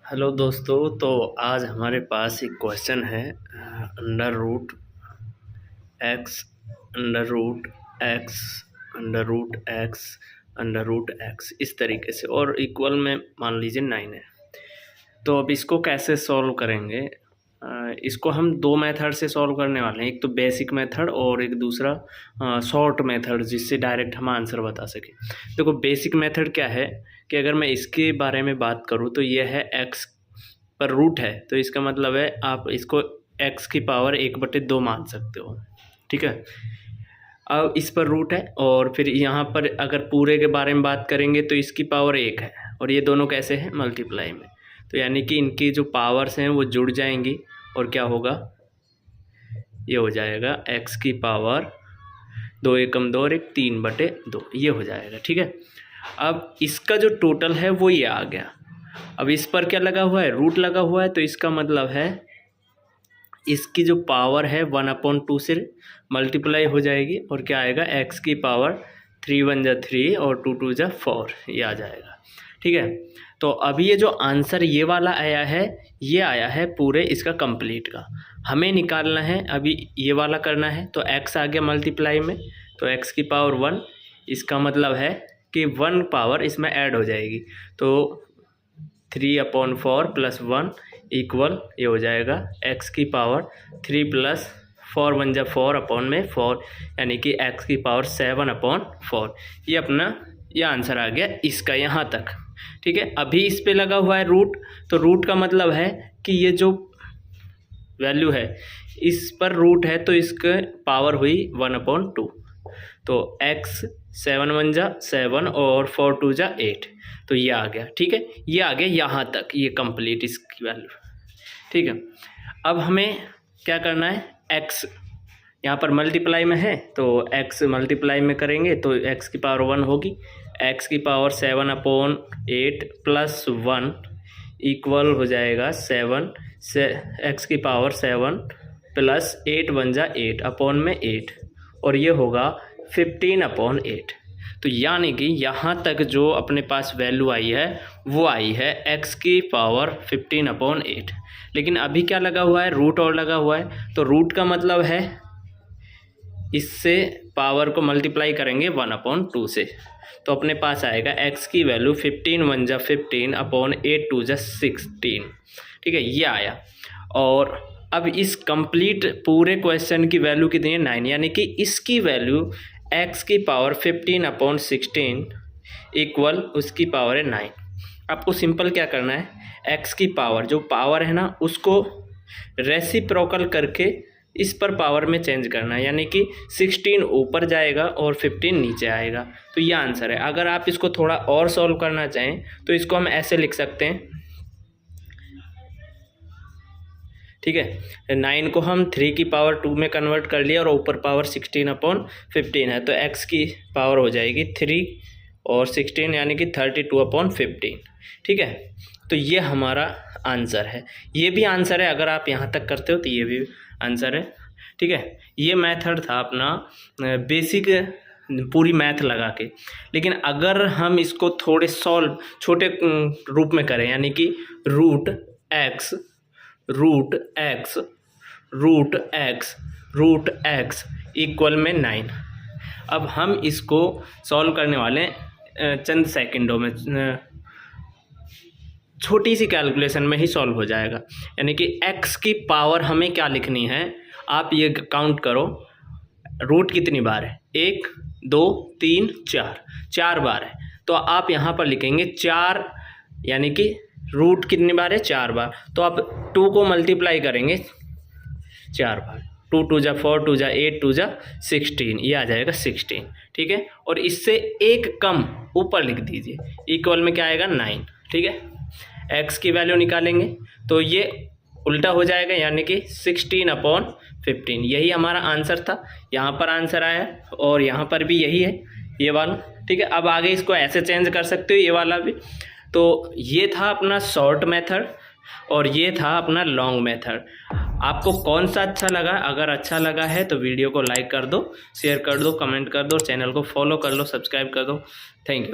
Hello दोस्तों, तो आज हमारे पास एक क्वेश्चन है under root x under root x under root x under root x इस तरीके से, और इक्वल में मान लीजिए 9 है। तो अब इसको कैसे सॉल्व करेंगे? इसको हम दो मेथड से सॉल्व करने वाले हैं, एक तो बेसिक मेथड और एक दूसरा शॉर्ट मेथड, जिससे डायरेक्ट हम आंसर बता सकें। देखो, बेसिक मेथड क्या है कि अगर मैं इसके बारे में बात करूँ तो ये है एक्स पर रूट है, तो इसका मतलब है आप इसको x की पावर 1/2 मान सकते हो। ठीक है, अब इस पर रूट है, और फिर यहाँ पर अगर पूरे के बारे में बात करेंगे तो इसकी पावर 1 है, और ये दोनों कैसे हैं? मल्टीप्लाई में। तो यानी कि इनकी जो पावर्स हैं वो जुड़ जाएंगी, और क्या होगा? ये हो जाएगा x की पावर 2 एकम 2 और 1 3/2, ये हो जाएगा। ठीक है, अब इसका जो टोटल है वो ये आ गया। अब इस पर क्या लगा हुआ है? रूट लगा हुआ है, तो इसका मतलब है इसकी जो पावर है 1/2 से मल्टीप्लाई हो जाएगी, और क्या आएगा? x की पावर 3 × 1 = 3 और 2 × 2 = 4, ये आ जाएगा। ठीक है, तो अभी ये जो आंसर ये वाला आया है, ये आया है पूरे इसका कंप्लीट का। हमें निकालना है, अभी ये वाला करना है, तो x आ गया मल्टीप्लाई में, तो x की पावर 1, इसका मतलब है कि 1 पावर इसमें ऐड हो जाएगी, तो 3/4 + 1 इक्वल ये हो जाएगा x की पावर 3 + 4 × 1 = 4/4, यानी कि x की पावर 7/4। ये अपना ये आंसर आ गया इसका यहाँ तक। ठीक है, अभी इस पे लगा हुआ है रूट, तो रूट का मतलब है कि ये जो वैल्यू है इस पर रूट है, तो इसका पावर हुई 1/2। तो x 7 × 1 = 7 और 4 × 2 = 8, तो ये आ गया। ठीक है, ये आ गया यहाँ तक, ये कंप्लीट इसकी वैल्यू। ठीक है, अब हमें क्या करना है? x यहाँ पर मल्टीप्लाई में है, तो x मल्टीप्लाई में करेंगे तो x की पावर 1 होगी, x की पावर 7/8 + 1 इक्वल हो जाएगा 7 से x की पावर 7 + 8 × 1 = 8/8, और ये होगा 15/8। तो यानी कि यहाँ तक जो अपने पास वैल्यू आई है वो आई है x की पावर 15/8। लेकिन अभी क्या लगा हुआ है? रूट और लगा हुआ है, तो रूट का मतलब है इससे पावर को मल्टीप्लाई करेंगे 1/2 से, तो अपने पास आएगा x की वैल्यू 15 × 1 = 15/8 2 = 16। ठीक है, ये आया। और अब इस कंप्लीट पूरे क्वेश्चन की वैल्यू कितनी है? 9, यानी कि इसकी वैल्यू x की पावर 15/16 इक्वल उसकी पावर है 9। आपको सिंपल क्या करना है? x की पावर, जो पावर है ना, उसको रेसिप्रोकल करके इस पर पावर में चेंज करना है, यानी कि 16 ऊपर जाएगा और 15 नीचे आएगा, तो ये आंसर है। अगर आप इसको थोड़ा और सॉल्व करना चाहें तो इसको हम ऐसे लिख सकते हैं। ठीक है, 9 को हम 3 की पावर 2 में कन्वर्ट कर लिया, और ऊपर पावर 16/15 है, तो x की पावर हो जाएगी 3 और 16, यानी कि 32/15। ठीक है, तो ये हमारा आंसर है। ये भी आंसर है, अगर आप यहाँ तक करते हो तो ये भी आंसर है। ठीक है, ये मेथड था अपना बेसिक पूरी मैथ लगा के। लेकिन अगर हम इसको थोड़े सॉल्व छोटे रूप में करें, यानी कि रूट एक्स इक्वल में 9, अब हम इसको सॉल्व करने वाले हैं चंद सेकंडों में, छोटी सी कैलकुलेशन में ही सॉल्व हो जाएगा। यानी कि x की पावर हमें क्या लिखनी है? आप ये काउंट करो, रूट कितनी बार है? 1 2 3 4 बार है, तो आप यहाँ पर लिखेंगे 4, यानी कि रूट कितनी बार है? 4 बार। तो आप 2 को मल्टीप्लाई करेंगे 4 बार, 2 × 2 = 4 2 × 8 2 × 16, ये आ जाएगा 16। ठीक है, और इससे एक कम ऊपर लिख दीजिए, इक्वल में क्या आएगा? 9। ठीक है, x की वैल्यू निकालेंगे तो ये उल्टा हो जाएगा, यानी कि 16/15। यही हमारा आंसर था, यहाँ पर आंसर आया, और यहाँ पर भी यही है, ये वाला। ठीक है, अब आगे इसको ऐसे चेंज कर सकते हो, ये वाला भी। तो ये था अपना शॉर्ट मेथड, और ये था अपना लॉन्ग मेथड। आपको कौन सा अच्छा लगा? अगर अच्छा लगा है तो वीडियो को लाइक कर दो, शेयर कर दो, कमेंट कर दो, चैनल को फॉलो कर लो, सब्सक्राइब कर दो। Thank you.